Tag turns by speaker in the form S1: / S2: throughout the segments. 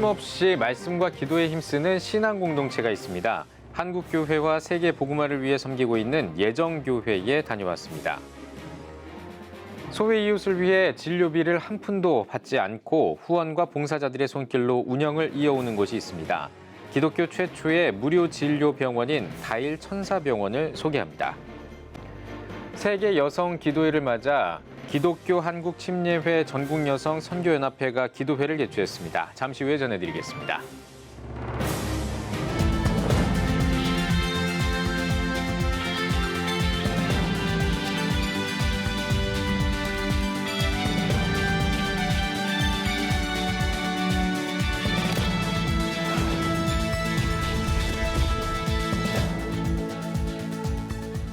S1: 쉼없이 말씀과 기도에 힘쓰는 신앙 공동체가 있습니다. 한국교회와 세계 복음화를 위해 섬기고 있는 예정교회에 다녀왔습니다. 소외 이웃을 위해 진료비를 한 푼도 받지 않고 후원과 봉사자들의 손길로 운영을 이어오는 곳이 있습니다. 기독교 최초의 무료 진료 병원인 다일 천사병원을 소개합니다. 세계 여성 기도회를 맞아 기독교 한국 침례회 전국여성 선교연합회가 기도회를 개최했습니다. 잠시 후에 전해드리겠습니다.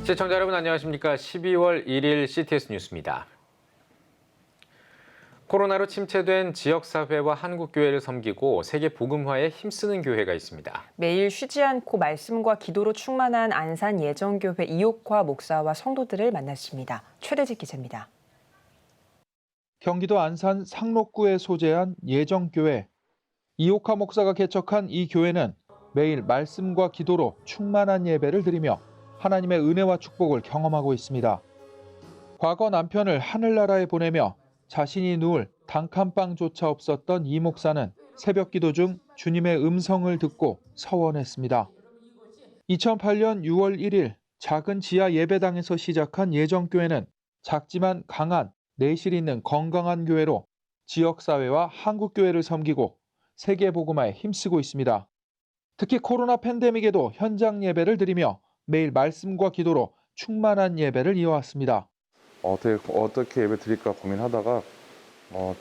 S1: 시청자 여러분 안녕하십니까? 12월 1일 CTS 뉴스입니다. 코로나로 침체된 지역사회와 한국교회를 섬기고 세계 복음화에 힘쓰는 교회가 있습니다.
S2: 매일 쉬지 않고 말씀과 기도로 충만한 안산 예정교회 이옥화 목사와 성도들을 만났습니다. 최대직 기자입니다.
S3: 경기도 안산 상록구에 소재한 예정교회. 이옥화 목사가 개척한 이 교회는 매일 말씀과 기도로 충만한 예배를 드리며 하나님의 은혜와 축복을 경험하고 있습니다. 과거 남편을 하늘나라에 보내며 자신이 누울 단칸방조차 없었던 이 목사는 새벽 기도 중 주님의 음성을 듣고 서원했습니다. 2008년 6월 1일 작은 지하 예배당에서 시작한 예정교회는 작지만 강한 내실 있는 건강한 교회로 지역사회와 한국교회를 섬기고 세계 복음화에 힘쓰고 있습니다. 특히 코로나 팬데믹에도 현장 예배를 드리며 매일 말씀과 기도로 충만한 예배를 이어왔습니다.
S4: 어떻게 예배 드릴까 고민하다가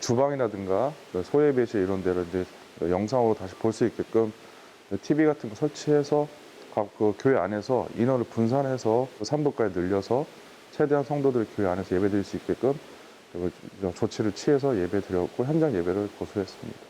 S4: 주방이라든가 소예배실 이런 데를 이제 영상으로 다시 볼 수 있게끔 TV 같은 거 설치해서 각 그 교회 안에서 인원을 분산해서 3부까지 늘려서 최대한 성도들 교회 안에서 예배 드릴 수 있게끔 조치를 취해서 예배 드렸고 현장 예배를 고수했습니다.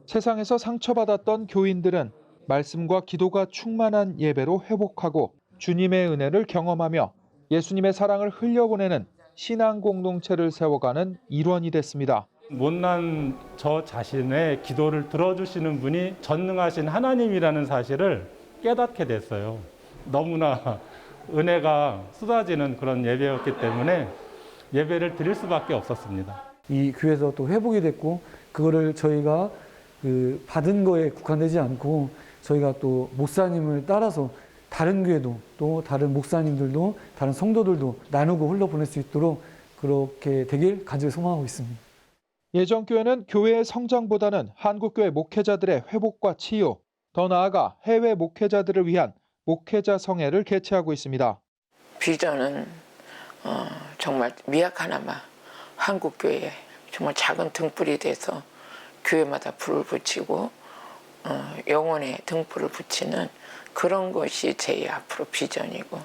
S3: 세상에서 상처받았던 교인들은 말씀과 기도가 충만한 예배로 회복하고 주님의 은혜를 경험하며 예수님의 사랑을 흘려보내는 신앙 공동체를 세워가는 일원이 됐습니다.
S5: 못난 저 자신의 기도를 들어주시는 분이 전능하신 하나님이라는 사실을 깨닫게 됐어요. 너무나 은혜가 쏟아지는 그런 예배였기 때문에 예배를 드릴 수밖에 없었습니다.
S6: 이 교회에서 또 회복이 됐고 그거를 저희가 받은 거에 국한되지 않고 저희가 또 목사님을 따라서 다른 교회도 또 다른 목사님들도 다른 성도들도 나누고 흘려보낼 수 있도록 그렇게 되길 간절히 소망하고 있습니다.
S3: 예정교회는 교회의 성장보다는 한국교회 목회자들의 회복과 치유, 더 나아가 해외 목회자들을 위한 목회자 성회를 개최하고 있습니다.
S7: 비전은 정말 미약하나마 한국교회에 정말 작은 등불이 돼서 교회마다 불을 붙이고 영혼의 등불을 붙이는 그런 것이 제 앞으로 비전이고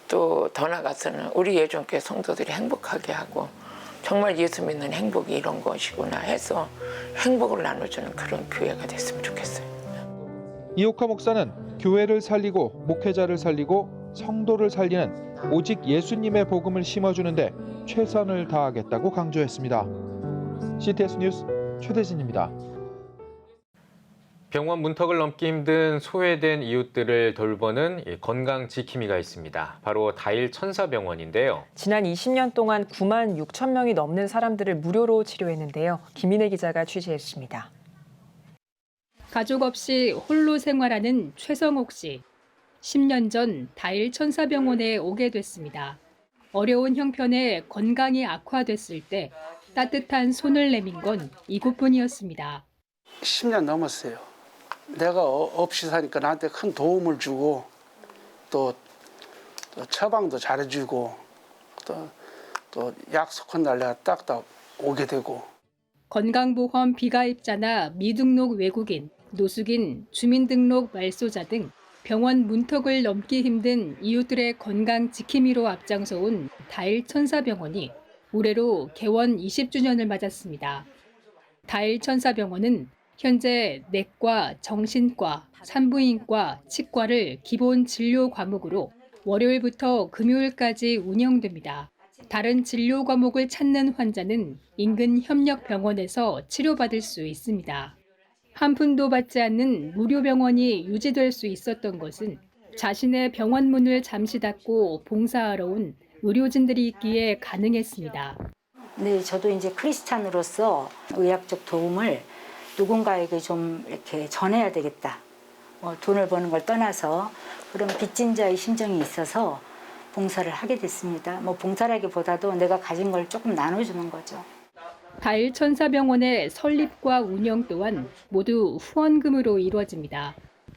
S7: 또 더 나아가서는 우리 예정교회 성도들이 행복하게 하고 정말 예수 믿는 행복이 이런 것이구나 해서 행복을 나눠주는 그런 교회가 됐으면 좋겠어요.
S3: 이옥화 목사는 교회를 살리고 목회자를 살리고 성도를 살리는 오직 예수님의 복음을 심어주는데 최선을 다하겠다고 강조했습니다. CTS 뉴스 최대진입니다.
S1: 병원 문턱을 넘기 힘든 소외된 이웃들을 돌보는 건강 지킴이가 있습니다. 바로 다일 천사병원인데요.
S2: 지난 20년 동안 9만 6천 명이 넘는 사람들을 무료로 치료했는데요. 김인혜 기자가 취재했습니다.
S8: 가족 없이 홀로 생활하는 최성옥 씨. 10년 전 다일 천사병원에 오게 됐습니다. 어려운 형편에 건강이 악화됐을 때 따뜻한 손을 내민 건 이곳뿐이었습니다.
S9: 10년 넘었어요. 내가 없이 사니까 나한테 큰 도움을 주고 또 처방도 잘해주고 또 약속한 날 내가 딱딱 오게 되고.
S8: 건강보험 비가입자나 미등록 외국인, 노숙인, 주민등록 말소자 등 병원 문턱을 넘기 힘든 이웃들의 건강 지킴이로 앞장서온 다일 천사병원이 올해로 개원 20주년을 맞았습니다. 다일 천사병원은 현재 내과, 정신과, 산부인과, 치과를 기본 진료 과목으로 월요일부터 금요일까지 운영됩니다. 다른 진료 과목을 찾는 환자는 인근 협력병원에서 치료받을 수 있습니다. 한 푼도 받지 않는 무료 병원이 유지될 수 있었던 것은 자신의 병원 문을 잠시 닫고 봉사하러 온 의료진들이 있기에 가능했습니다.
S10: 네, 저도 이제 크리스찬으로서 의학적 도움을 누군가에게 좀 이렇게 전해야 되겠다. 돈을 버는 걸 떠나서 그런 빚진 자의 심정이 있어서 봉사를 하게 됐습니다. 봉사라기보다도 내가 가진 걸 조금 나눠주는 거죠.
S8: 다일천사병원의 설립과 운영 또한 모두 후원금으로 이루어집니다.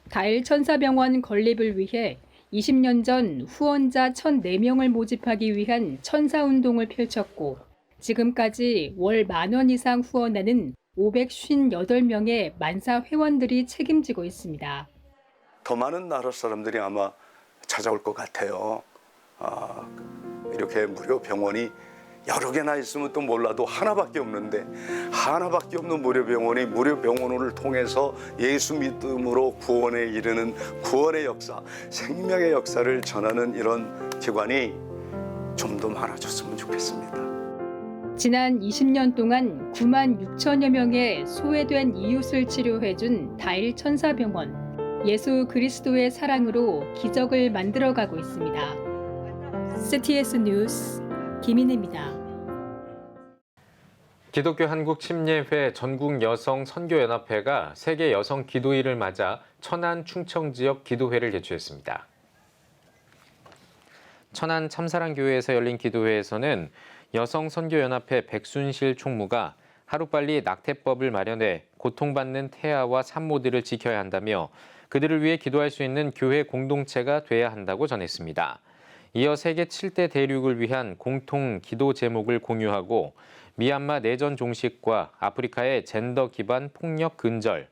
S8: 다일천사병원 건립을 위해 20년 전 후원자 1,004명을 모집하기 위한 천사운동을 펼쳤고 지금까지 월 10,000원 이상 후원하는 558명의 만사 회원들이 책임지고 있습니다.
S11: 더 많은 나라 사람들이 아마 찾아올 것 같아요. 이렇게 무료 병원이 여러 개나 있으면 또 몰라도 하나밖에 없는데 하나밖에 없는 무료 병원이 무료 병원을 통해서 예수 믿음으로 구원에 이르는 구원의 역사, 생명의 역사를 전하는 이런 기관이 좀 더 많아졌으면 좋겠습니다.
S8: 지난 20년 동안 9만 6천여 명의 소외된 이웃을 치료해준 다일천사병원. 예수 그리스도의 사랑으로 기적을 만들어가고 있습니다. CTS 뉴스 김인혜입니다.
S1: 기독교 한국 침례회 전국 여성 선교연합회가 세계 여성 기도일을 맞아 천안 충청 지역 기도회를 개최했습니다. 천안 참사랑교회에서 열린 기도회에서는 여성 선교연합회 백순실 총무가 하루빨리 낙태법을 마련해 고통받는 태아와 산모들을 지켜야 한다며 그들을 위해 기도할 수 있는 교회 공동체가 돼야 한다고 전했습니다. 이어 세계 7대 대륙을 위한 공통 기도 제목을 공유하고 미얀마 내전 종식과 아프리카의 젠더 기반 폭력 근절,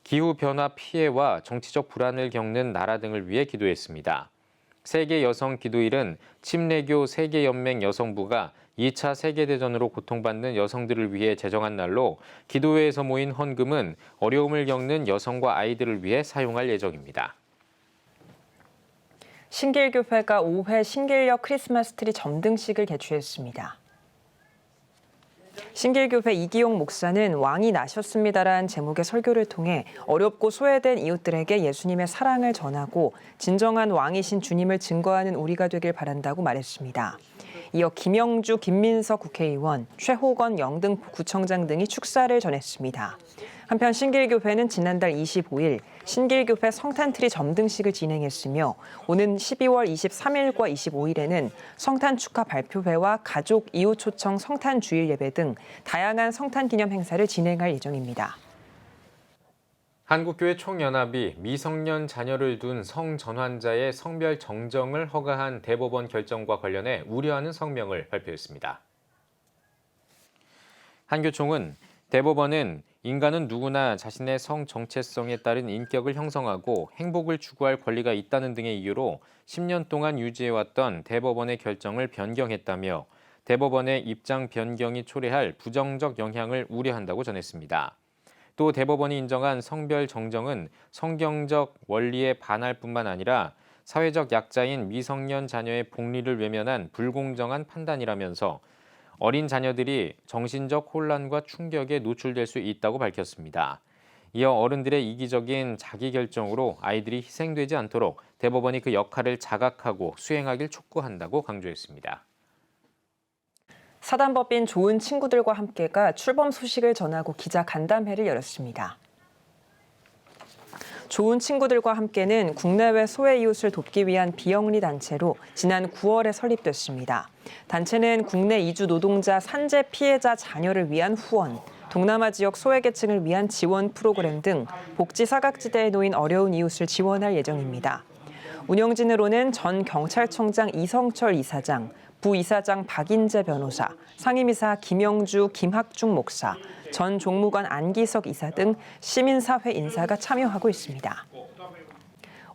S1: 기후변화 피해와 정치적 불안을 겪는 나라 등을 위해 기도했습니다. 세계 여성 기도일은 침례교 세계연맹 여성부가 2차 세계대전으로 고통받는 여성들을 위해 제정한 날로 기도회에서 모인 헌금은 어려움을 겪는 여성과 아이들을 위해 사용할 예정입니다.
S2: 신길교회가 5회 신길역 크리스마스 트리 점등식을 개최했습니다. 신길교회 이기용 목사는 왕이 나셨습니다라는 제목의 설교를 통해 어렵고 소외된 이웃들에게 예수님의 사랑을 전하고 진정한 왕이신 주님을 증거하는 우리가 되길 바란다고 말했습니다. 이어 김영주, 김민석 국회의원, 최호건 영등포구청장 등이 축사를 전했습니다. 한편 신길교회는 지난달 25일 신길교회 성탄트리 점등식을 진행했으며 오는 12월 23일과 25일에는 성탄 축하 발표회와 가족, 이웃 초청 성탄 주일 예배 등 다양한 성탄 기념 행사를 진행할 예정입니다.
S1: 한국교회 총연합이 미성년 자녀를 둔 성전환자의 성별 정정을 허가한 대법원 결정과 관련해 우려하는 성명을 발표했습니다. 한교총은 대법원은 인간은 누구나 자신의 성 정체성에 따른 인격을 형성하고 행복을 추구할 권리가 있다는 등의 이유로 10년 동안 유지해왔던 대법원의 결정을 변경했다며 대법원의 입장 변경이 초래할 부정적 영향을 우려한다고 전했습니다. 또 대법원이 인정한 성별 정정은 성경적 원리에 반할 뿐만 아니라 사회적 약자인 미성년 자녀의 복리를 외면한 불공정한 판단이라면서 어린 자녀들이 정신적 혼란과 충격에 노출될 수 있다고 밝혔습니다. 이어 어른들의 이기적인 자기결정으로 아이들이 희생되지 않도록 대법원이 그 역할을 자각하고 수행하길 촉구한다고 강조했습니다.
S2: 사단법인 좋은 친구들과 함께가 출범 소식을 전하고 기자 간담회를 열었습니다. 좋은 친구들과 함께는 국내외 소외 이웃을 돕기 위한 비영리 단체로 지난 9월에 설립됐습니다. 단체는 국내 이주 노동자 산재 피해자 자녀를 위한 후원, 동남아 지역 소외계층을 위한 지원 프로그램 등 복지 사각지대에 놓인 어려운 이웃을 지원할 예정입니다. 운영진으로는 전 경찰청장 이성철 이사장, 부이사장 박인재 변호사, 상임이사 김영주, 김학중 목사, 전 종무관 안기석 이사 등 시민사회 인사가 참여하고 있습니다.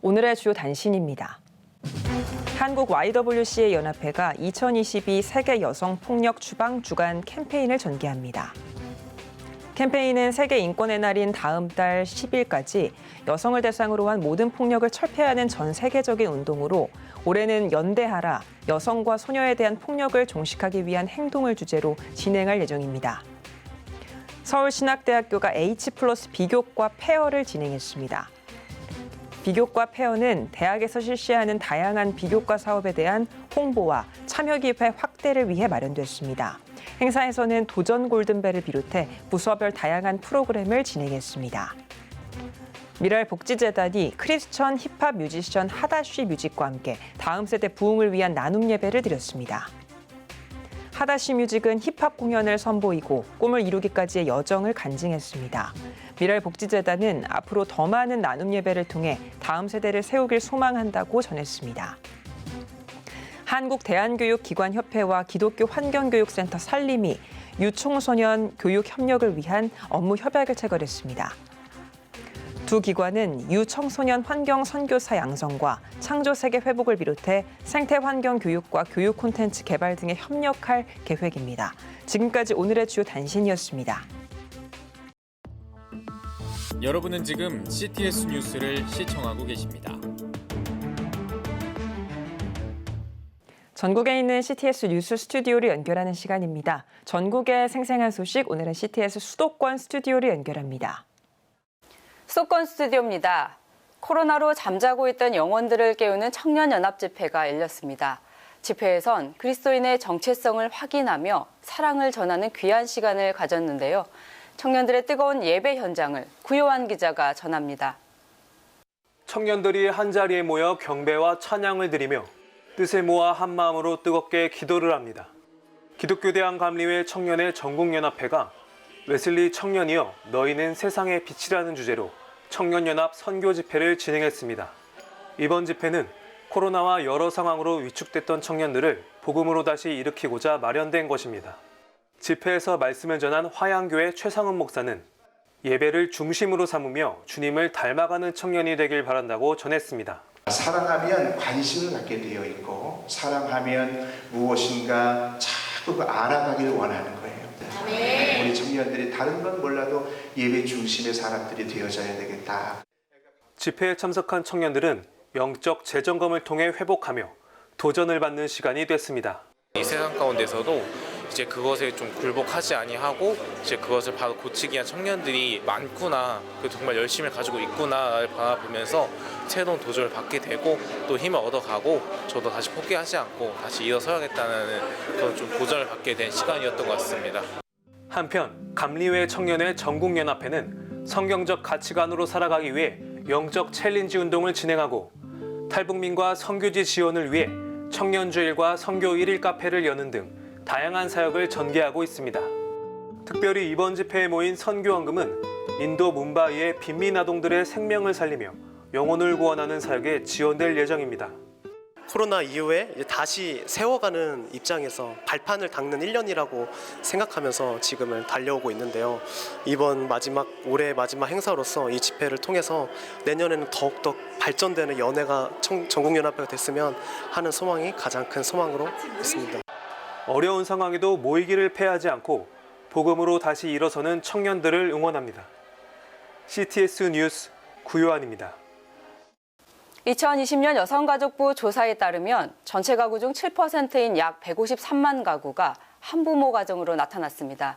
S2: 오늘의 주요 단신입니다. 한국 YWCA 연합회가 2022 세계 여성 폭력 추방 주간 캠페인을 전개합니다. 캠페인은 세계 인권의 날인 다음 달 10일까지 여성을 대상으로 한 모든 폭력을 철폐하는 전 세계적인 운동으로 올해는 연대하라, 여성과 소녀에 대한 폭력을 종식하기 위한 행동을 주제로 진행할 예정입니다. 서울신학대학교가 H+ 비교과 페어를 진행했습니다. 비교과 페어는 대학에서 실시하는 다양한 비교과 사업에 대한 홍보와 참여 기회 확대를 위해 마련됐습니다. 행사에서는 도전 골든벨을 비롯해 부서별 다양한 프로그램을 진행했습니다. 미랄복지재단이 크리스천 힙합 뮤지션 하다쉬 뮤직과 함께 다음 세대 부흥을 위한 나눔 예배를 드렸습니다. 하다쉬 뮤직은 힙합 공연을 선보이고 꿈을 이루기까지의 여정을 간증했습니다. 미랄복지재단은 앞으로 더 많은 나눔 예배를 통해 다음 세대를 세우길 소망한다고 전했습니다. 한국대한교육기관협회와 기독교 환경교육센터 살림이 유청소년 교육 협력을 위한 업무 협약을 체결했습니다. 두 기관은 유청소년 환경 선교사 양성과 창조 세계 회복을 비롯해 생태 환경 교육과 교육 콘텐츠 개발 등에 협력할 계획입니다. 지금까지 오늘의 주요 단신이었습니다.
S1: 여러분은 지금 CTS 뉴스를 시청하고 계십니다.
S2: 전국에 있는 CTS 뉴스 스튜디오를 연결하는 시간입니다. 전국의 생생한 소식, 오늘은 CTS 수도권 스튜디오를 연결합니다.
S12: 수도권 스튜디오입니다. 코로나로 잠자고 있던 영혼들을 깨우는 청년연합 집회가 열렸습니다. 집회에선 그리스도인의 정체성을 확인하며 사랑을 전하는 귀한 시간을 가졌는데요. 청년들의 뜨거운 예배 현장을 구요한 기자가 전합니다.
S13: 청년들이 한자리에 모여 경배와 찬양을 드리며 뜻을 모아 한마음으로 뜨겁게 기도를 합니다. 기독교대한감리회 청년의 전국연합회가 웨슬리 청년이여 너희는 세상의 빛이라는 주제로 청년연합 선교 집회를 진행했습니다. 이번 집회는 코로나와 여러 상황으로 위축됐던 청년들을 복음으로 다시 일으키고자 마련된 것입니다. 집회에서 말씀을 전한 화양교회 최상은 목사는 예배를 중심으로 삼으며 주님을 닮아가는 청년이 되길 바란다고 전했습니다.
S14: 사랑하면 관심을 갖게 되어 있고 사랑하면 무엇인가 자꾸 알아가길 원하는 거예요. 네. 우리 청년들이 다른 건 몰라도 예배 중심의 사람들이 되어져야 되겠다.
S13: 집회에 참석한 청년들은 영적 재점검을 통해 회복하며 도전을 받는 시간이 됐습니다.
S15: 이 세상 가운데서도 이제 그것에 좀 굴복하지 아니하고 이제 그것을 바로 고치기 위한 청년들이 많구나, 정말 열심을 가지고 있구나를 바라보면서 새로운 도전을 받게 되고 또 힘을 얻어가고 저도 다시 포기하지 않고 다시 일어서야겠다는 그런 좀 도전을 받게 된 시간이었던 것 같습니다.
S13: 한편 감리회 청년의 전국연합회는 성경적 가치관으로 살아가기 위해 영적 챌린지 운동을 진행하고 탈북민과 선교지 지원을 위해 청년주일과 선교 1일 카페를 여는 등 다양한 사역을 전개하고 있습니다. 특별히 이번 집회에 모인 선교원금은 인도 뭄바이의 빈민 아동들의 생명을 살리며 영혼을 구원하는 사역에 지원될 예정입니다.
S16: 코로나 이후에 다시 세워가는 입장에서 발판을 닦는 1년이라고 생각하면서 지금을 달려오고 있는데요. 이번 올해 마지막 행사로서 이 집회를 통해서 내년에는 더욱더 발전되는 연회가 전국연합회가 됐으면 하는 소망이 가장 큰 소망으로 있습니다.
S13: 어려운 상황에도 모이기를 패하지 않고 복음으로 다시 일어서는 청년들을 응원합니다. CTS 뉴스 구요한입니다.
S12: 2020년 여성가족부 조사에 따르면 전체 가구 중 7%인 약 153만 가구가 한부모 가정으로 나타났습니다.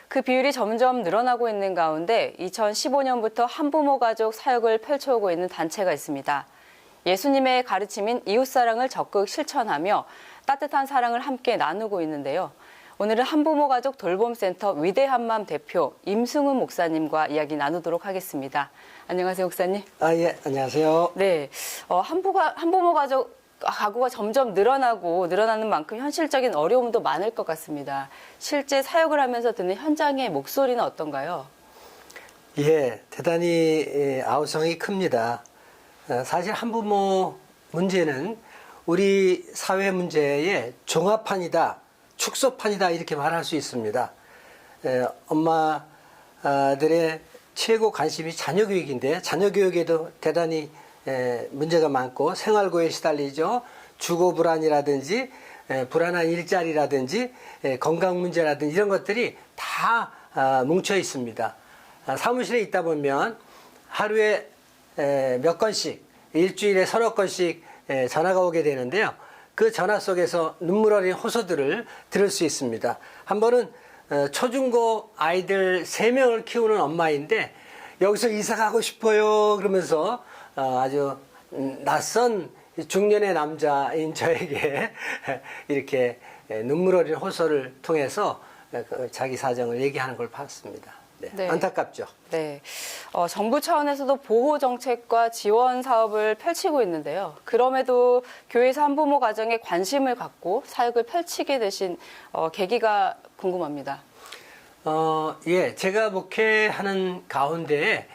S12: 그 비율이 점점 늘어나고 있는 가운데 2015년부터 한부모 가족 사역을 펼쳐오고 있는 단체가 있습니다. 예수님의 가르침인 이웃사랑을 적극 실천하며 따뜻한 사랑을 함께 나누고 있는데요. 오늘은 한부모 가족 돌봄센터 위대한맘 대표 임승훈 목사님과 이야기 나누도록 하겠습니다. 안녕하세요, 목사님.
S17: 예, 안녕하세요.
S12: 네, 한부모 가구가 점점 늘어나는 만큼 현실적인 어려움도 많을 것 같습니다. 실제 사역을 하면서 듣는 현장의 목소리는 어떤가요?
S17: 예, 대단히 아우성이 큽니다. 사실 한부모 문제는 우리 사회 문제의 종합판이다, 축소판이다 이렇게 말할 수 있습니다. 엄마들의 최고 관심이 자녀 교육인데 자녀 교육에도 대단히 문제가 많고 생활고에 시달리죠. 주거 불안이라든지 불안한 일자리라든지 건강 문제라든지 이런 것들이 다 뭉쳐 있습니다. 사무실에 있다 보면 하루에 몇 건씩 일주일에 서너 건씩 전화가 오게 되는데요. 그 전화 속에서 눈물 어린 호소들을 들을 수 있습니다. 한 번은 초중고 아이들 3명을 키우는 엄마인데 여기서 이사 가고 싶어요 그러면서 아주 낯선 중년의 남자인 저에게 이렇게 눈물 어린 호소를 통해서 자기 사정을 얘기하는 걸 봤습니다. 네,
S12: 네.
S17: 안타깝죠.
S12: 네, 정부 차원에서도 보호 정책과 지원 사업을 펼치고 있는데요. 그럼에도 교회에서 한부모 가정에 관심을 갖고 사역을 펼치게 되신 계기가 궁금합니다.
S17: 예, 제가 목회하는 가운데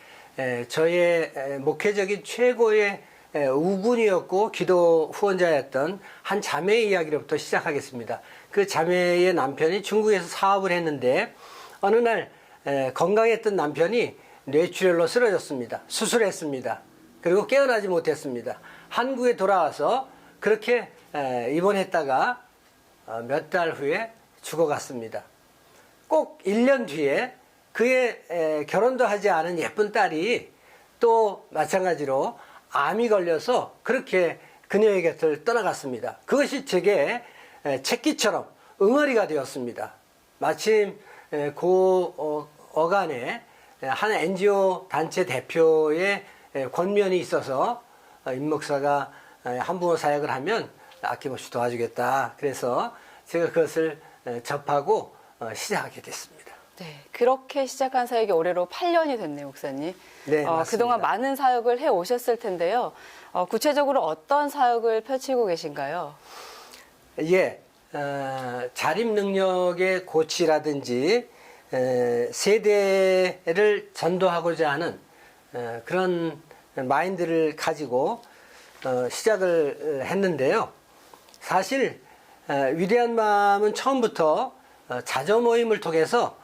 S17: 저의 목회적인 최고의 우군이었고 기도 후원자였던 한 자매의 이야기로부터 시작하겠습니다. 그 자매의 남편이 중국에서 사업을 했는데 어느 날 건강했던 남편이 뇌출혈로 쓰러졌습니다. 수술했습니다. 그리고 깨어나지 못했습니다. 한국에 돌아와서 그렇게 입원했다가 몇 달 후에 죽어갔습니다. 꼭 1년 뒤에 그의 결혼도 하지 않은 예쁜 딸이 또 마찬가지로 암이 걸려서 그렇게 그녀의 곁을 떠나갔습니다. 그것이 제게 책기처럼 응어리가 되었습니다. 마침 어간에 한 NGO 단체 대표의 권면이 있어서 임 목사가 한부모 사역을 하면 아낌없이 도와주겠다. 그래서 제가 그것을 접하고 시작하게 됐습니다.
S12: 네, 그렇게 시작한 사역이 올해로 8년이 됐네요, 목사님.
S17: 네, 맞습니다.
S12: 그동안 많은 사역을 해 오셨을 텐데요. 구체적으로 어떤 사역을 펼치고 계신가요?
S17: 예, 자립 능력의 고취라든지 세대를 전도하고자 하는 그런 마인드를 가지고 시작을 했는데요. 사실 위대한 마음은 처음부터 자조 모임을 통해서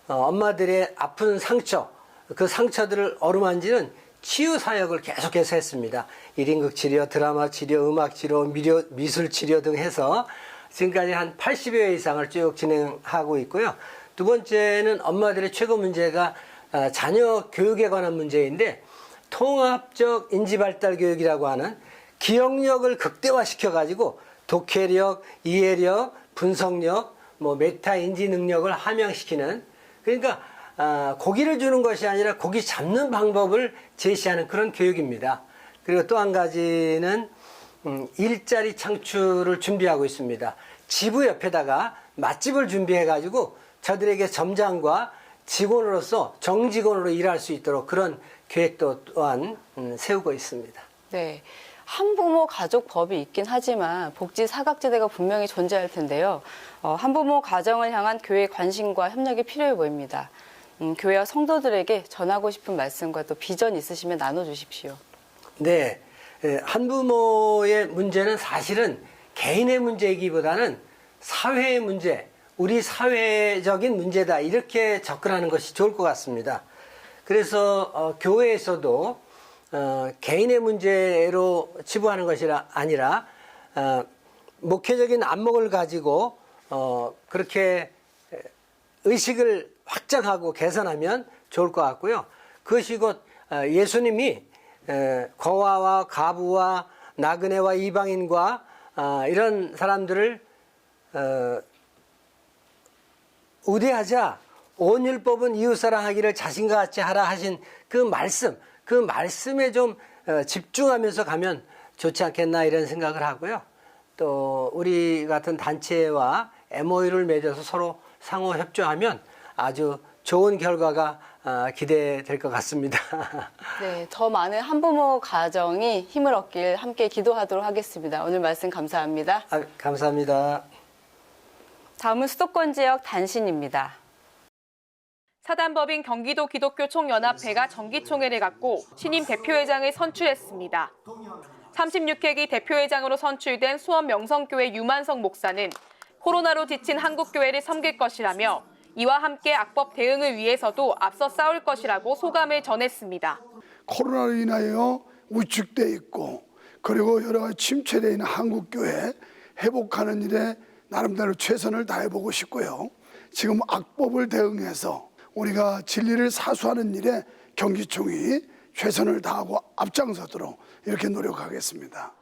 S17: 엄마들의 아픈 상처, 그 상처들을 어루만지는 치유 사역을 계속해서 했습니다. 1인극 치료, 드라마 치료, 음악 치료, 미술 치료 등 해서 지금까지 한 80여 회 이상을 쭉 진행하고 있고요. 두 번째는 엄마들의 최고 문제가 자녀 교육에 관한 문제인데 통합적 인지발달 교육이라고 하는 기억력을 극대화시켜 가지고 독해력, 이해력, 분석력, 메타 인지 능력을 함양시키는, 그러니까 고기를 주는 것이 아니라 고기 잡는 방법을 제시하는 그런 교육입니다. 그리고 또 한 가지는 일자리 창출을 준비하고 있습니다. 지부 옆에다가 맛집을 준비해 가지고 저들에게 점장과 직원으로서 정직원으로 일할 수 있도록 그런 계획도 또한 세우고 있습니다.
S12: 네. 한부모 가족법이 있긴 하지만 복지 사각지대가 분명히 존재할 텐데요. 한부모 가정을 향한 교회의 관심과 협력이 필요해 보입니다. 교회와 성도들에게 전하고 싶은 말씀과 또 비전 있으시면 나눠주십시오.
S17: 네, 한부모의 문제는 사실은 개인의 문제이기보다는 사회의 문제, 우리 사회적인 문제다, 이렇게 접근하는 것이 좋을 것 같습니다. 그래서 교회에서도 개인의 문제로 치부하는 것이 아니라 목회적인 안목을 가지고 그렇게 의식을 확장하고 개선하면 좋을 것 같고요. 그것이 곧 예수님이 거화와 과부와 나그네와 이방인과 이런 사람들을 우대하자 온 율법은 이웃사랑하기를 자신과 같이 하라 하신 그 말씀에 좀 집중하면서 가면 좋지 않겠나 이런 생각을 하고요. 또 우리 같은 단체와 MOU를 맺어서 서로 상호 협조하면 아주 좋은 결과가 기대될 것 같습니다.
S12: 네, 더 많은 한부모 가정이 힘을 얻길 함께 기도하도록 하겠습니다. 오늘 말씀 감사합니다.
S17: 감사합니다.
S12: 다음은 수도권 지역 단신입니다.
S18: 사단법인 경기도 기독교 총연합회가 정기총회를 갖고 신임 대표회장을 선출했습니다. 36회기 대표회장으로 선출된 수원 명성교회 유만석 목사는 코로나로 지친 한국교회를 섬길 것이라며 이와 함께 악법 대응을 위해서도 앞서 싸울 것이라고 소감을 전했습니다.
S19: 코로나로 인하여 위축돼 있고 그리고 여러 가지 침체되어 있는 한국교회 회복하는 일에 나름대로 최선을 다해보고 싶고요. 지금 악법을 대응해서 우리가 진리를 사수하는 일에 경기총이 최선을 다하고 앞장서도록 이렇게 노력하겠습니다.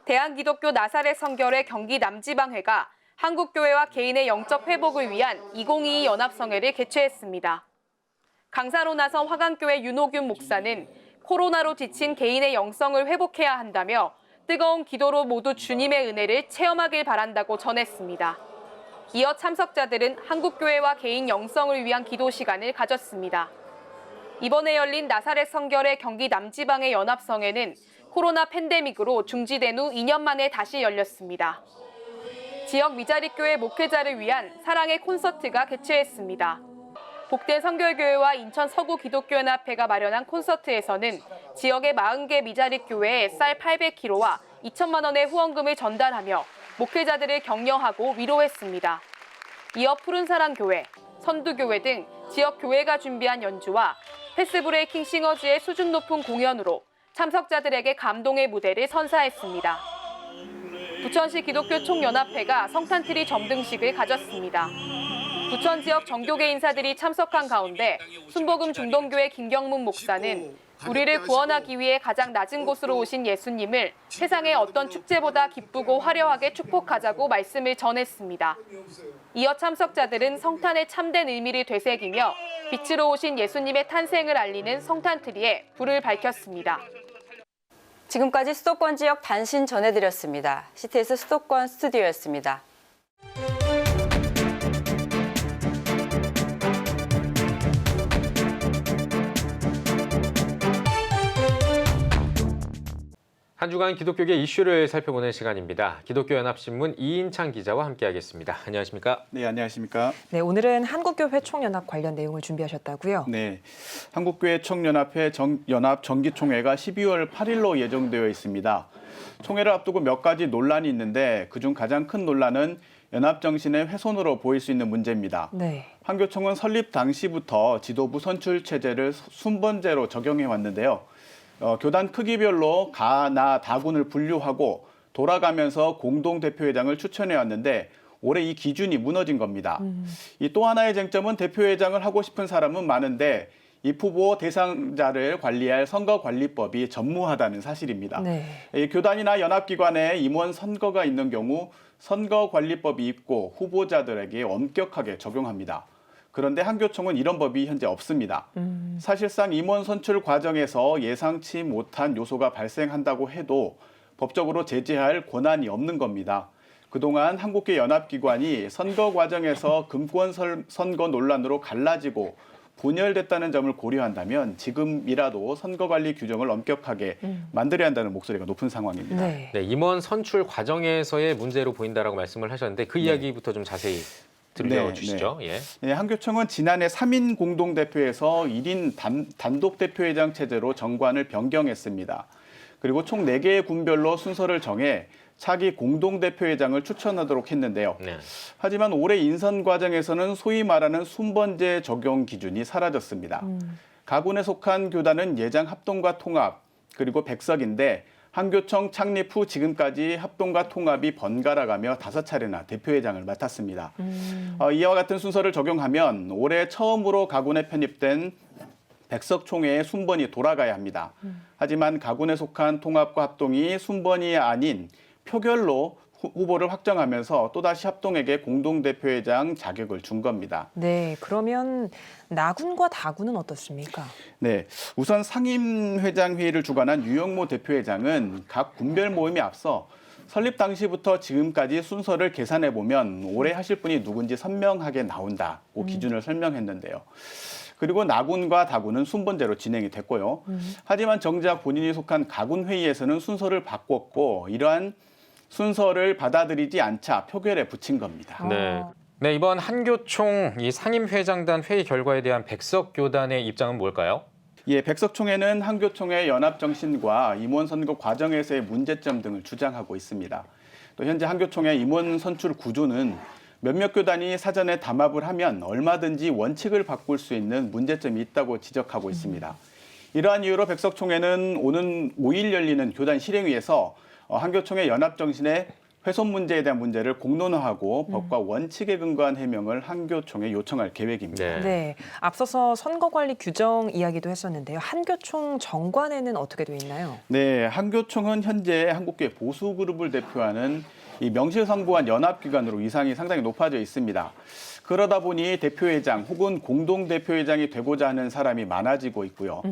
S18: 대한기독교 나사렛 성결회 경기 남지방회가 한국교회와 개인의 영적 회복을 위한 2022 연합성회를 개최했습니다. 강사로 나선 화강교회 윤호균 목사는 코로나로 지친 개인의 영성을 회복해야 한다며 뜨거운 기도로 모두 주님의 은혜를 체험하길 바란다고 전했습니다. 이어 참석자들은 한국교회와 개인 영성을 위한 기도 시간을 가졌습니다. 이번에 열린 나사렛 성결의 경기 남지방의 연합성회는 코로나 팬데믹으로 중지된 후 2년 만에 다시 열렸습니다. 지역 미자립교회 목회자를 위한 사랑의 콘서트가 개최했습니다. 복된 성결교회와 인천 서구 기독교연합회가 마련한 콘서트에서는 지역의 40개 미자립교회에 쌀 800kg와 2천만 원의 후원금을 전달하며 목회자들을 격려하고 위로했습니다. 이어 푸른사랑교회, 선두교회 등 지역 교회가 준비한 연주와 패스브레이킹 싱어즈의 수준 높은 공연으로 참석자들에게 감동의 무대를 선사했습니다. 부천시 기독교 총연합회가 성탄트리 점등식을 가졌습니다. 부천 지역 정교계 인사들이 참석한 가운데 순복음 중동교회 김경문 목사는 우리를 구원하기 위해 가장 낮은 곳으로 오신 예수님을 세상의 어떤 축제보다 기쁘고 화려하게 축복하자고 말씀을 전했습니다. 이어 참석자들은 성탄의 참된 의미를 되새기며 빛으로 오신 예수님의 탄생을 알리는 성탄트리에 불을 밝혔습니다.
S12: 지금까지 수도권 지역 단신 전해드렸습니다. CTS 수도권 스튜디오였습니다.
S1: 한 주간 기독교계 이슈를 살펴보는 시간입니다. 기독교연합신문 이인창 기자와 함께하겠습니다. 안녕하십니까?
S20: 네, 안녕하십니까?
S2: 네, 오늘은 한국교회 총연합 관련 내용을 준비하셨다고요?
S20: 네, 한국교회 총연합회 연합 정기총회가 12월 8일로 예정되어 있습니다. 총회를 앞두고 몇 가지 논란이 있는데 그중 가장 큰 논란은 연합 정신의 훼손으로 보일 수 있는 문제입니다.
S2: 네.
S20: 한교총은 설립 당시부터 지도부 선출 체제를 순번제로 적용해 왔는데요. 교단 크기별로 가, 나, 다군을 분류하고 돌아가면서 공동대표회장을 추천해 왔는데 올해 이 기준이 무너진 겁니다. 이 또 하나의 쟁점은 대표회장을 하고 싶은 사람은 많은데 이 후보 대상자를 관리할 선거관리법이 전무하다는 사실입니다.
S2: 네.
S20: 이 교단이나 연합기관에 임원 선거가 있는 경우 선거관리법이 있고 후보자들에게 엄격하게 적용합니다. 그런데 한교총은 이런 법이 현재 없습니다. 사실상 임원 선출 과정에서 예상치 못한 요소가 발생한다고 해도 법적으로 제재할 권한이 없는 겁니다. 그동안 한국계 연합기관이 선거 과정에서 금권 선거 논란으로 갈라지고 분열됐다는 점을 고려한다면 지금이라도 선거관리 규정을 엄격하게 만들어야 한다는 목소리가 높은 상황입니다.
S2: 네.
S1: 네, 임원 선출 과정에서의 문제로 보인다라고 말씀을 하셨는데 그 이야기부터 좀 자세히 들려주시죠.
S20: 네.
S1: 예.
S20: 네, 한교총은 지난해 3인 공동대표에서 1인 단독대표회장 체제로 정관을 변경했습니다. 그리고 총 4개의 군별로 순서를 정해 차기 공동대표회장을 추천하도록 했는데요.
S1: 네.
S20: 하지만 올해 인선 과정에서는 소위 말하는 순번제 적용 기준이 사라졌습니다. 가군에 속한 교단은 예장 합동과 통합 그리고 백석인데 한교총 창립 후 지금까지 합동과 통합이 번갈아가며 5차례나 대표회장을 맡았습니다. 이와 같은 순서를 적용하면 올해 처음으로 가군에 편입된 백석총회의 순번이 돌아가야 합니다. 하지만 가군에 속한 통합과 합동이 순번이 아닌 표결로 후보를 확정하면서 또다시 합동에게 공동대표회장 자격을 준 겁니다.
S2: 네, 그러면 나군과 다군은 어떻습니까?
S20: 네, 우선 상임회장 회의를 주관한 유영모 대표회장은 각 군별 모임에 앞서 설립 당시부터 지금까지 순서를 계산해 보면 올해 하실 분이 누군지 선명하게 나온다고 기준을 설명했는데요. 그리고 나군과 다군은 순번제로 진행이 됐고요. 하지만 정작 본인이 속한 가군 회의에서는 순서를 바꿨고 이러한 순서를 받아들이지 않자 표결에 붙인 겁니다.
S1: 네. 네, 이번 한교총 이 상임회장단 회의 결과에 대한 백석교단의 입장은 뭘까요?
S20: 예, 백석총회는 한교총의 연합정신과 임원선거 과정에서의 문제점 등을 주장하고 있습니다. 또 현재 한교총의 임원 선출 구조는 몇몇 교단이 사전에 담합을 하면 얼마든지 원칙을 바꿀 수 있는 문제점이 있다고 지적하고 있습니다. 이러한 이유로 백석총회는 오는 5일 열리는 교단 실행위에서 한교총의 연합정신의 훼손 문제에 대한 문제를 공론화하고 법과 원칙에 근거한 해명을 한교총에 요청할 계획입니다.
S2: 네, 앞서서 선거관리 규정 이야기도 했었는데요. 한교총 정관에는 어떻게 돼 있나요?
S20: 네, 한교총은 현재 한국교회 보수그룹을 대표하는 이 명실상부한 연합기관으로 위상이 상당히 높아져 있습니다. 그러다 보니 대표회장 혹은 공동대표회장이 되고자 하는 사람이 많아지고 있고요.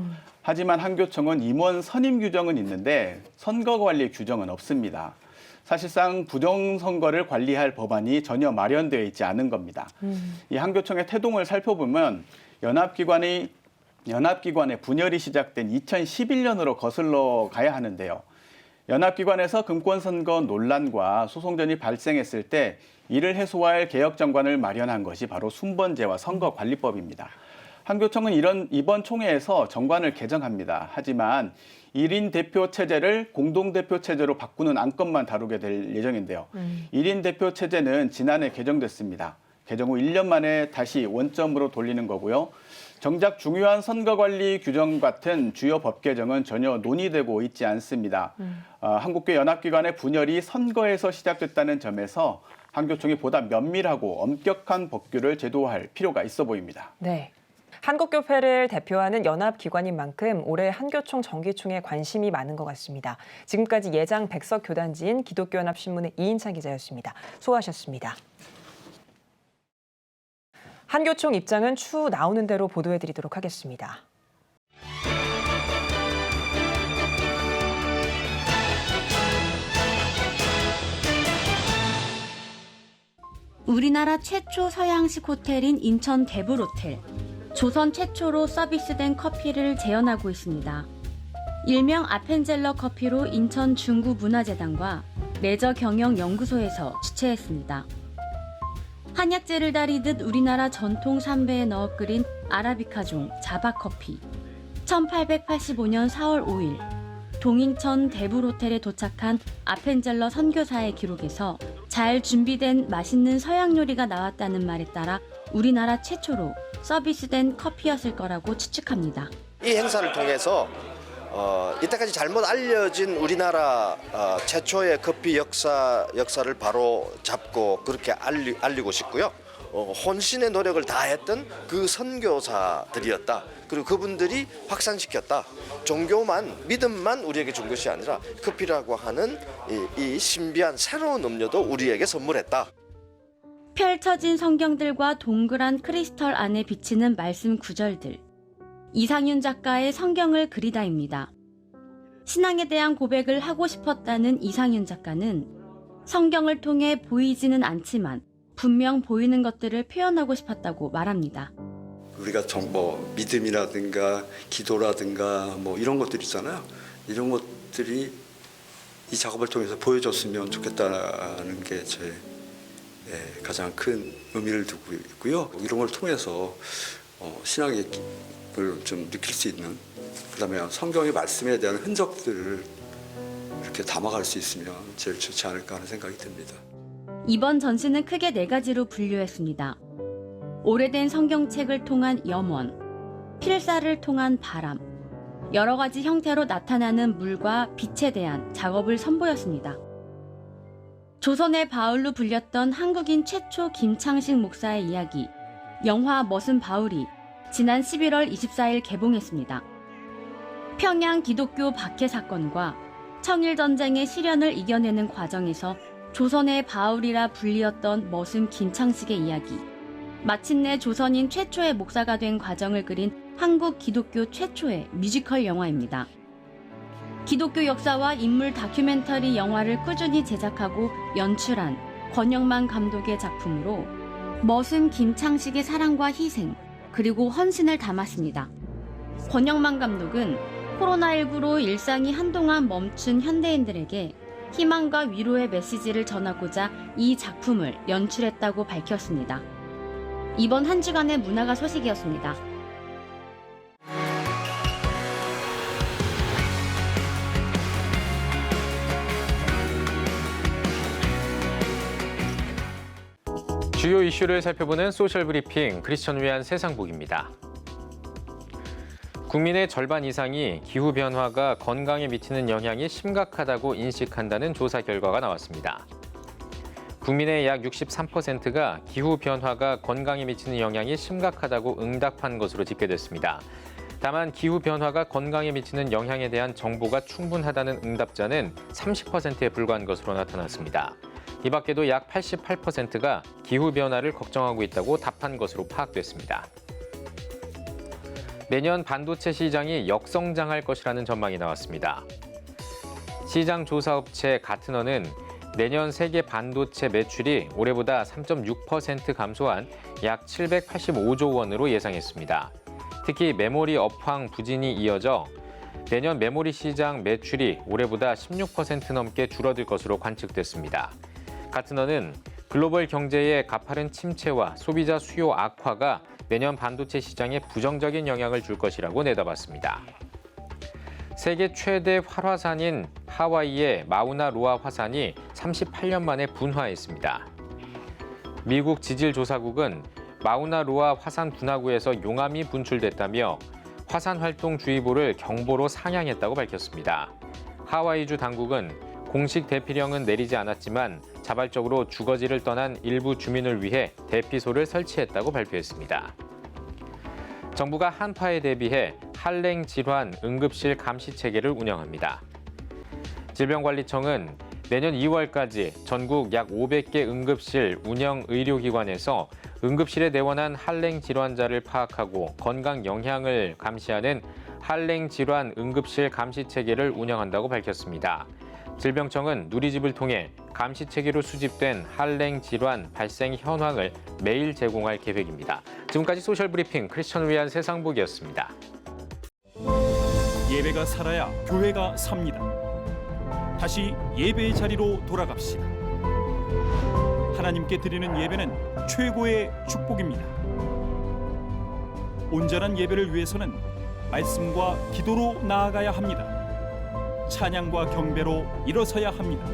S20: 하지만 한교총은 임원 선임 규정은 있는데 선거 관리 규정은 없습니다. 사실상 부정선거를 관리할 법안이 전혀 마련되어 있지 않은 겁니다. 이 한교총의 태동을 살펴보면 연합기관의 분열이 시작된 2011년으로 거슬러 가야 하는데요. 연합기관에서 금권선거 논란과 소송전이 발생했을 때 이를 해소할 개혁정관을 마련한 것이 바로 순번제와 선거관리법입니다. 한교총은 이번 총회에서 정관을 개정합니다. 하지만 1인 대표 체제를 공동대표 체제로 바꾸는 안건만 다루게 될 예정인데요. 1인 대표 체제는 지난해 개정됐습니다. 개정 후 1년 만에 다시 원점으로 돌리는 거고요. 정작 중요한 선거관리 규정 같은 주요 법 개정은 전혀 논의되고 있지 않습니다. 한국교 연합기관의 분열이 선거에서 시작됐다는 점에서 한교총이 보다 면밀하고 엄격한 법규를 제도화할 필요가 있어 보입니다.
S2: 네. 한국교회를 대표하는 연합기관인 만큼 올해 한교총 정기총에 관심이 많은 것 같습니다. 지금까지 예장 백석 교단지인 기독교연합신문의 이인찬 기자였습니다. 수고하셨습니다. 한교총 입장은 추후 나오는 대로 보도해드리도록 하겠습니다.
S21: 우리나라 최초 서양식 호텔인 인천 대불호텔. 조선 최초로 서비스된 커피를 재현하고 있습니다. 일명 아펜젤러 커피로 인천 중구문화재단과 레저경영연구소에서 주최했습니다. 한약재를 다리듯 우리나라 전통 삼배에 넣어 끓인 아라비카종 자바커피. 1885년 4월 5일 동인천 대불호텔에 도착한 아펜젤러 선교사의 기록에서 잘 준비된 맛있는 서양 요리가 나왔다는 말에 따라 우리나라 최초로 서비스된 커피였을 거라고 추측합니다.
S22: 이 행사를 통해서 이때까지 잘못 알려진 우리나라 최초의 커피 역사를 바로 잡고 그렇게 알리고 싶고요. 혼신의 노력을 다했던 그 선교사들이었다. 그리고 그분들이 확산시켰다. 종교만, 믿음만 우리에게 준 것이 아니라 커피라고 하는 이 신비한 새로운 음료도 우리에게 선물했다.
S21: 펼쳐진 성경들과 동그란 크리스털 안에 비치는 말씀 구절들. 이상윤 작가의 성경을 그리다입니다. 신앙에 대한 고백을 하고 싶었다는 이상윤 작가는 성경을 통해 보이지는 않지만 분명 보이는 것들을 표현하고 싶었다고 말합니다.
S23: 우리가 믿음이라든가 기도라든가 이런 것들 있잖아요. 이런 것들이 이 작업을 통해서 보여줬으면 좋겠다는 게 제 가장 큰 의미를 두고 있고요. 이런 걸 통해서 신앙의 을 좀 느낄 수 있는, 그다음에 성경의 말씀에 대한 흔적들을 이렇게 담아갈 수 있으면 제일 좋지 않을까 하는 생각이 듭니다.
S21: 이번 전시는 크게 4가지로 분류했습니다. 오래된 성경책을 통한 염원, 필사를 통한 바람, 여러 가지 형태로 나타나는 물과 빛에 대한 작업을 선보였습니다. 조선의 바울로 불렸던 한국인 최초 김창식 목사의 이야기, 영화 머슴 바울이 지난 11월 24일 개봉했습니다. 평양 기독교 박해 사건과 청일전쟁의 시련을 이겨내는 과정에서 조선의 바울이라 불리었던 머슴 김창식의 이야기, 마침내 조선인 최초의 목사가 된 과정을 그린 한국 기독교 최초의 뮤지컬 영화입니다. 기독교 역사와 인물 다큐멘터리 영화를 꾸준히 제작하고 연출한 권영만 감독의 작품으로 머슴 김창식의 사랑과 희생, 그리고 헌신을 담았습니다. 권영만 감독은 코로나19로 일상이 한동안 멈춘 현대인들에게 희망과 위로의 메시지를 전하고자 이 작품을 연출했다고 밝혔습니다. 이번 한 주간의 문화가 소식이었습니다.
S1: 주요 이슈를 살펴보는 소셜 브리핑 크리스천 위한 세상복입니다. 국민의 절반 이상이 기후변화가 건강에 미치는 영향이 심각하다고 인식한다는 조사 결과가 나왔습니다. 국민의 약 63%가 기후변화가 건강에 미치는 영향이 심각하다고 응답한 것으로 집계됐습니다. 다만 기후변화가 건강에 미치는 영향에 대한 정보가 충분하다는 응답자는 30%에 불과한 것으로 나타났습니다. 이 밖에도 약 88%가 기후변화를 걱정하고 있다고 답한 것으로 파악됐습니다. 내년 반도체 시장이 역성장할 것이라는 전망이 나왔습니다. 시장 조사업체 가트너는 내년 세계 반도체 매출이 올해보다 3.6% 감소한 약 785조 원으로 예상했습니다. 특히 메모리 업황 부진이 이어져 내년 메모리 시장 매출이 올해보다 16% 넘게 줄어들 것으로 관측됐습니다. 가트너는 글로벌 경제의 가파른 침체와 소비자 수요 악화가 내년 반도체 시장에 부정적인 영향을 줄 것이라고 내다봤습니다. 세계 최대 활화산인 하와이의 마우나로아 화산이 38년 만에 분화했습니다. 미국 지질조사국은 마우나로아 화산 분화구에서 용암이 분출됐다며 화산 활동 주의보를 경보로 상향했다고 밝혔습니다. 하와이주 당국은 공식 대피령은 내리지 않았지만 자발적으로 주거지를 떠난 일부 주민을 위해 대피소를 설치했다고 발표했습니다. 정부가 한파에 대비해 한랭 질환 응급실 감시 체계를 운영합니다. 질병관리청은 내년 2월까지 전국 약 500개 응급실 운영 의료기관에서 응급실에 내원한 한랭 질환자를 파악하고 건강 영향을 감시하는 한랭 질환 응급실 감시 체계를 운영한다고 밝혔습니다. 질병청은 누리집을 통해 감시 체계로 수집된 한랭 질환 발생 현황을 매일 제공할 계획입니다. 지금까지 소셜브리핑 크리스천 위한 세상복이었습니다.
S4: 예배가 살아야 교회가 삽니다. 다시 예배의 자리로 돌아갑시다. 하나님께 드리는 예배는 최고의 축복입니다. 온전한 예배를 위해서는 말씀과 기도로 나아가야 합니다. 찬양과 경배로 일어서야 합니다.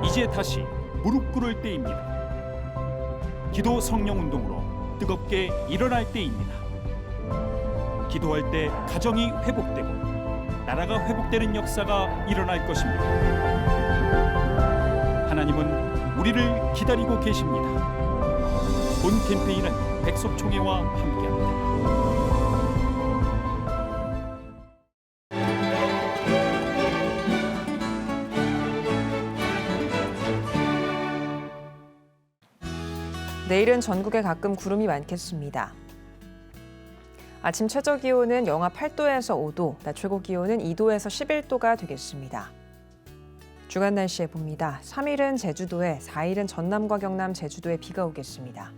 S4: 이제 다시 무릎 꿇을 때입니다. 기도 성령 운동으로 뜨겁게 일어날 때입니다. 기도할 때 가정이 회복되고 나라가 회복되는 역사가 일어날 것입니다. 하나님은 우리를 기다리고 계십니다. 본 캠페인은 백석총회와 함께합니다.
S2: 내일은 전국에 가끔 구름이 많겠습니다. 아침 최저 기온은 영하 8도에서 5도, 낮 최고 기온은 2도에서 11도가 되겠습니다. 주간 날씨에 봅니다. 3일은 제주도에, 4일은 전남과 경남, 제주도에 비가 오겠습니다.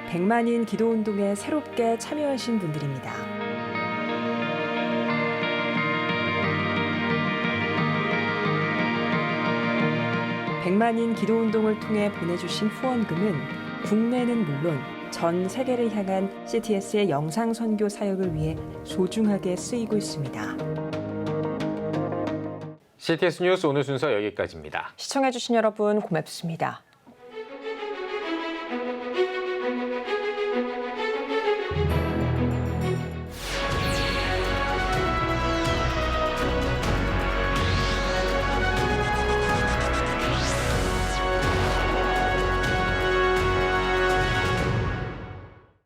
S2: 백만인 기도운동에 새롭게 참여하신 분들입니다. 백만인 기도운동을 통해 보내주신 후원금은 국내는 물론 전 세계를 향한 CTS의 영상 선교 사역을 위해 소중하게 쓰이고 있습니다.
S1: CTS 뉴스 오늘 순서 여기까지입니다.
S2: 시청해주신 여러분 고맙습니다.